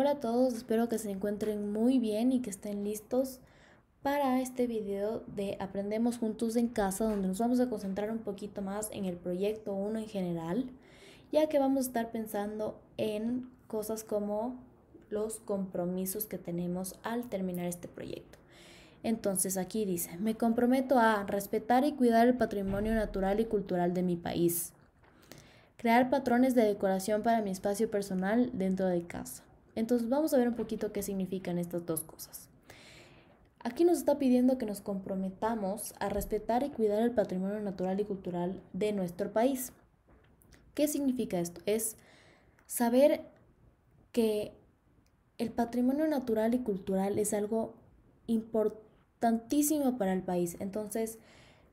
Hola a todos, espero que se encuentren muy bien y que estén listos para este video de Aprendemos Juntos en Casa, donde nos vamos a concentrar un poquito más en el proyecto 1 en general, ya que vamos a estar pensando en cosas como los compromisos que tenemos al terminar este proyecto. Entonces aquí dice, me comprometo a respetar y cuidar el patrimonio natural y cultural de mi país, crear patrones de decoración para mi espacio personal dentro de casa. Entonces vamos a ver un poquito qué significan estas dos cosas. Aquí nos está pidiendo que nos comprometamos a respetar y cuidar el patrimonio natural y cultural de nuestro país. ¿Qué significa esto? Es saber que el patrimonio natural y cultural es algo importantísimo para el país. Entonces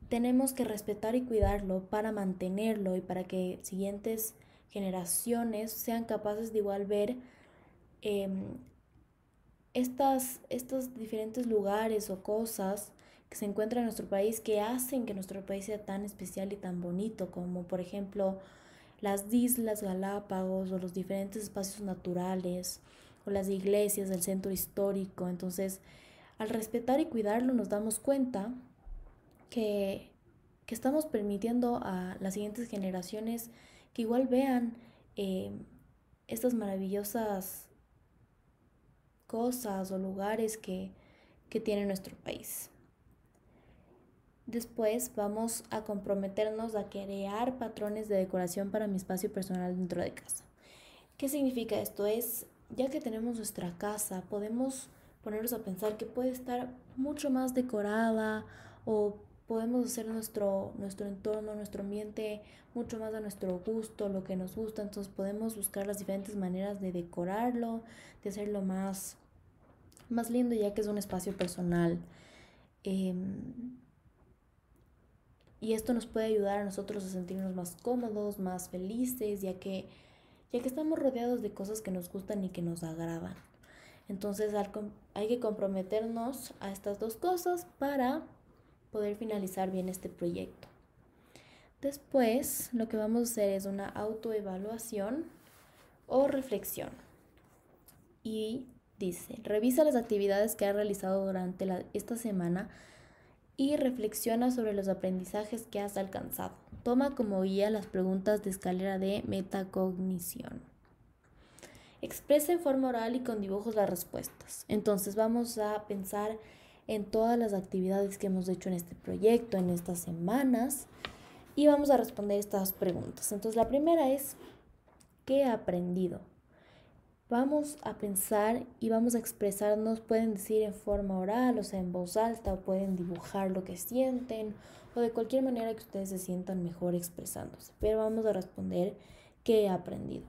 tenemos que respetar y cuidarlo para mantenerlo y para que siguientes generaciones sean capaces de igual ver eh, estos diferentes lugares o cosas que se encuentran en nuestro país que hacen que nuestro país sea tan especial y tan bonito, como por ejemplo las islas Galápagos o los diferentes espacios naturales o las iglesias del centro histórico. Entonces, al respetar y cuidarlo nos damos cuenta que, que estamos permitiendo a las siguientes generaciones que igual vean eh, estas maravillosas cosas o lugares que tiene nuestro país. Después vamos a comprometernos a crear patrones de decoración para mi espacio personal dentro de casa. ¿Qué significa esto? Es, ya que tenemos nuestra casa, podemos ponernos a pensar que puede estar mucho más decorada o podemos hacer nuestro entorno, nuestro ambiente mucho más a nuestro gusto, lo que nos gusta. Entonces podemos buscar las diferentes maneras de decorarlo, de hacerlo más lindo ya que es un espacio personal. Y esto nos puede ayudar a nosotros a sentirnos más cómodos, más felices, ya que estamos rodeados de cosas que nos gustan y que nos agradan. Entonces hay que comprometernos a estas dos cosas para poder finalizar bien este proyecto. Después lo que vamos a hacer es una autoevaluación o reflexión. Y dice, revisa las actividades que has realizado durante esta semana y reflexiona sobre los aprendizajes que has alcanzado. Toma como guía las preguntas de escalera de metacognición. Expresa en forma oral y con dibujos las respuestas. Entonces vamos a pensar en todas las actividades que hemos hecho en este proyecto, en estas semanas, y vamos a responder estas preguntas. Entonces la primera es, ¿qué he aprendido? Vamos a pensar y vamos a expresarnos, pueden decir en forma oral, o sea, en voz alta, o pueden dibujar lo que sienten, o de cualquier manera que ustedes se sientan mejor expresándose. Pero vamos a responder qué he aprendido.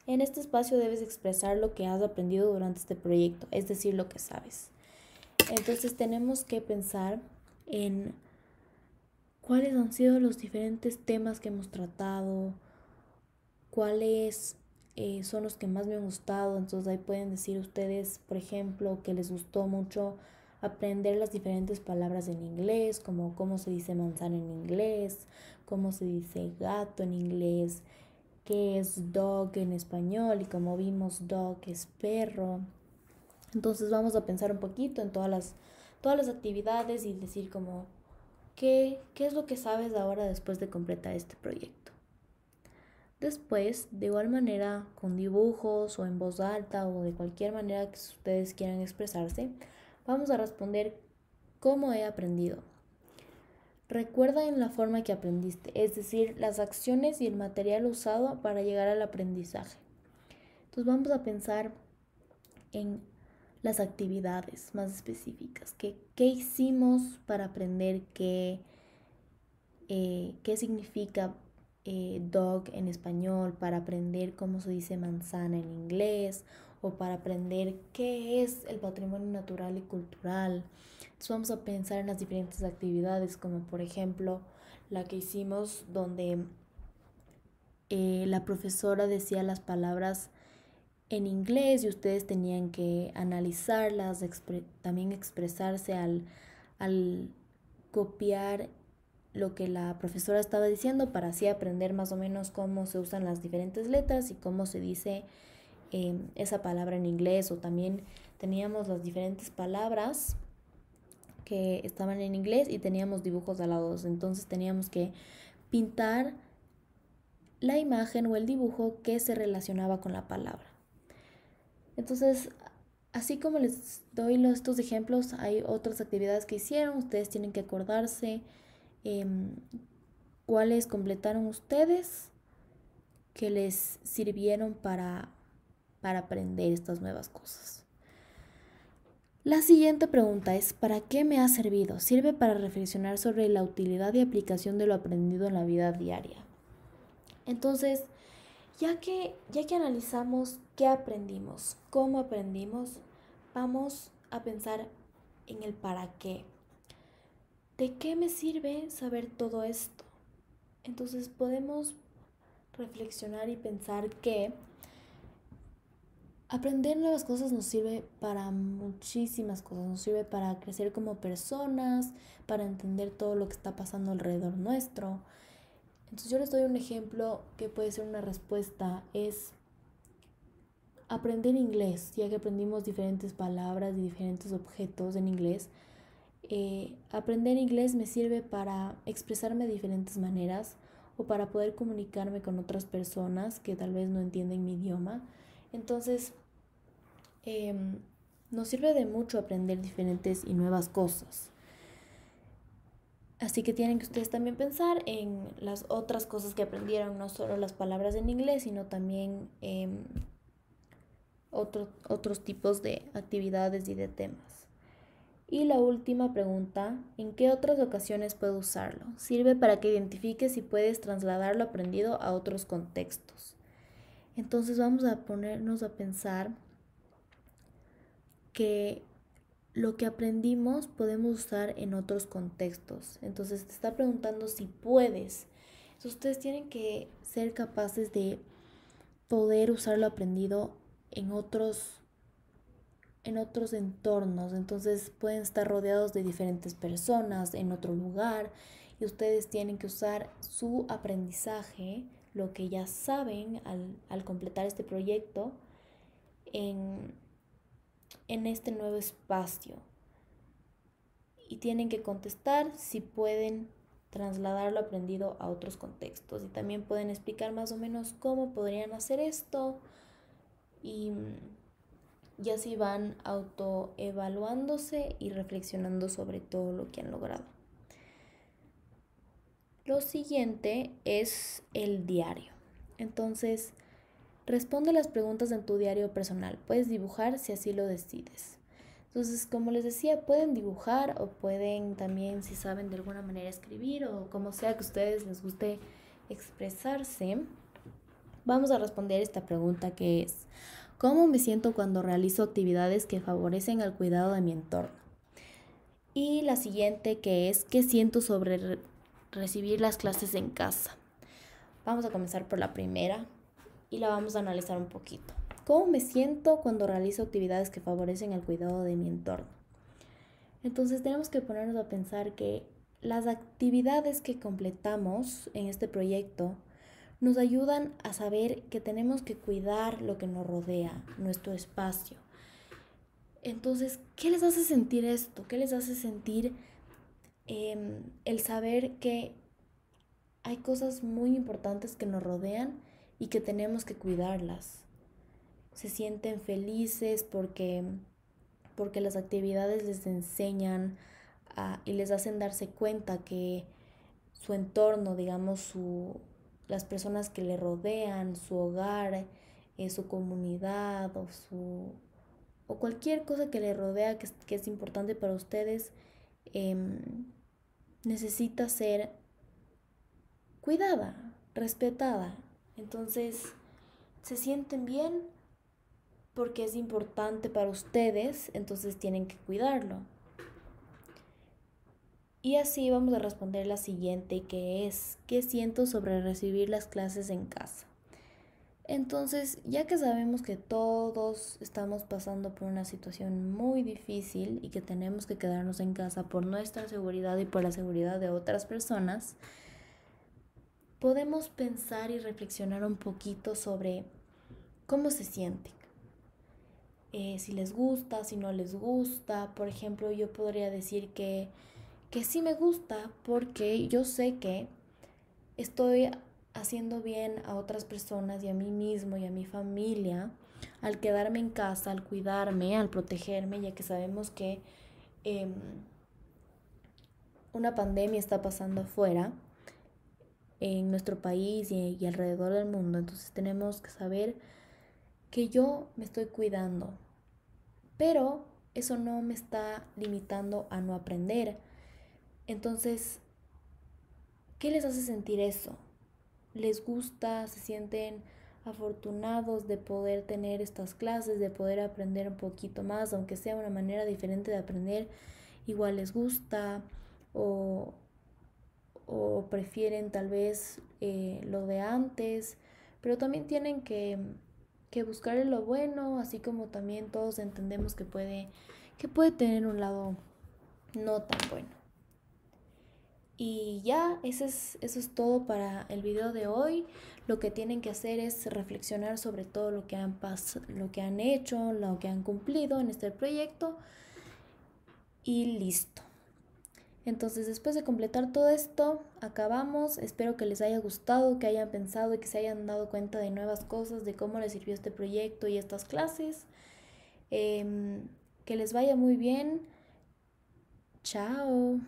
En este espacio debes expresar lo que has aprendido durante este proyecto, es decir, lo que sabes. Entonces tenemos que pensar en cuáles han sido los diferentes temas que hemos tratado, cuáles son los que más me han gustado. Entonces ahí pueden decir ustedes, por ejemplo, que les gustó mucho aprender las diferentes palabras en inglés, como cómo se dice manzana en inglés, cómo se dice gato en inglés, qué es dog en español, y como vimos dog es perro. Entonces vamos a pensar un poquito en todas las actividades y decir como qué es lo que sabes ahora después de completar este proyecto. Después, de igual manera, con dibujos o en voz alta o de cualquier manera que ustedes quieran expresarse, vamos a responder cómo he aprendido. Recuerda en la forma que aprendiste, es decir, las acciones y el material usado para llegar al aprendizaje. Entonces vamos a pensar en las actividades más específicas. ¿Qué hicimos para aprender qué significa dog en español, para aprender cómo se dice manzana en inglés, o para aprender qué es el patrimonio natural y cultural? Entonces vamos a pensar en las diferentes actividades, como por ejemplo la que hicimos donde la profesora decía las palabras en inglés y ustedes tenían que analizarlas, también expresarse al copiar lo que la profesora estaba diciendo para así aprender más o menos cómo se usan las diferentes letras y cómo se dice esa palabra en inglés, o también teníamos las diferentes palabras que estaban en inglés y teníamos dibujos al lado. Entonces teníamos que pintar la imagen o el dibujo que se relacionaba con la palabra. Entonces, así como les doy estos ejemplos, hay otras actividades que hicieron. Ustedes tienen que acordarse cuáles completaron ustedes que les sirvieron para aprender estas nuevas cosas. La siguiente pregunta es, ¿para qué me ha servido? Sirve para reflexionar sobre la utilidad y aplicación de lo aprendido en la vida diaria. Entonces, ya que analizamos qué aprendimos, cómo aprendimos, vamos a pensar en el para qué. ¿De qué me sirve saber todo esto? Entonces podemos reflexionar y pensar que aprender nuevas cosas nos sirve para muchísimas cosas. Nos sirve para crecer como personas, para entender todo lo que está pasando alrededor nuestro. Entonces yo les doy un ejemplo que puede ser una respuesta. Es aprender inglés, ya que aprendimos diferentes palabras y diferentes objetos en inglés. Aprender inglés me sirve para expresarme de diferentes maneras o para poder comunicarme con otras personas que tal vez no entienden mi idioma. Entonces, nos sirve de mucho aprender diferentes y nuevas cosas. Así que tienen que ustedes también pensar en las otras cosas que aprendieron, no solo las palabras en inglés, sino también otros tipos de actividades y de temas. Y la última pregunta, ¿en qué otras ocasiones puedo usarlo? Sirve para que identifiques si puedes trasladar lo aprendido a otros contextos. Entonces vamos a ponernos a pensar que lo que aprendimos podemos usar en otros contextos. Entonces te está preguntando si puedes. Entonces ustedes tienen que ser capaces de poder usar lo aprendido en otros entornos. Entonces pueden estar rodeados de diferentes personas en otro lugar y ustedes tienen que usar su aprendizaje, lo que ya saben al completar este proyecto, en este nuevo espacio. Y tienen que contestar si pueden trasladar lo aprendido a otros contextos. Y también pueden explicar más o menos cómo podrían hacer esto. Y así van autoevaluándose y reflexionando sobre todo lo que han logrado. Lo siguiente es el diario. Entonces, responde las preguntas en tu diario personal. Puedes dibujar si así lo decides. Entonces, como les decía, pueden dibujar o pueden también, si saben de alguna manera, escribir o como sea que a ustedes les guste expresarse. Vamos a responder esta pregunta que es: ¿cómo me siento cuando realizo actividades que favorecen el cuidado de mi entorno? Y la siguiente que es: ¿qué siento sobre recibir las clases en casa? Vamos a comenzar por la primera y la vamos a analizar un poquito. ¿Cómo me siento cuando realizo actividades que favorecen el cuidado de mi entorno? Entonces tenemos que ponernos a pensar que las actividades que completamos en este proyecto nos ayudan a saber que tenemos que cuidar lo que nos rodea, nuestro espacio. Entonces, ¿qué les hace sentir esto? ¿Qué les hace sentir el saber que hay cosas muy importantes que nos rodean y que tenemos que cuidarlas? Se sienten felices porque las actividades les enseñan y les hacen darse cuenta que su entorno, digamos, las personas que le rodean, su hogar, su comunidad o cualquier cosa que le rodea que es importante para ustedes, necesita ser cuidada, respetada. Entonces, se sienten bien porque es importante para ustedes, entonces tienen que cuidarlo. Y así vamos a responder la siguiente, que es: ¿qué siento sobre recibir las clases en casa? Entonces, ya que sabemos que todos estamos pasando por una situación muy difícil y que tenemos que quedarnos en casa por nuestra seguridad y por la seguridad de otras personas, podemos pensar y reflexionar un poquito sobre cómo se sienten. Si les gusta, si no les gusta. Por ejemplo, yo podría decir que sí me gusta porque yo sé que estoy haciendo bien a otras personas y a mí mismo y a mi familia al quedarme en casa, al cuidarme, al protegerme, ya que sabemos que eh, una pandemia está pasando afuera, en nuestro país y alrededor del mundo. Entonces tenemos que saber que yo me estoy cuidando, pero eso no me está limitando a no aprender. Entonces, ¿qué les hace sentir eso? ¿Les gusta? ¿Se sienten afortunados de poder tener estas clases, de poder aprender un poquito más, aunque sea una manera diferente de aprender? Igual les gusta o, o prefieren tal vez lo de antes, pero también tienen que buscar lo bueno, así como también todos entendemos que puede tener un lado no tan bueno. Y ya, eso es todo para el video de hoy. Lo que tienen que hacer es reflexionar sobre todo lo que han hecho, lo que han cumplido en este proyecto y listo. Entonces, después de completar todo esto, acabamos. Espero que les haya gustado, que hayan pensado y que se hayan dado cuenta de nuevas cosas, de cómo les sirvió este proyecto y estas clases. Que les vaya muy bien. Chao.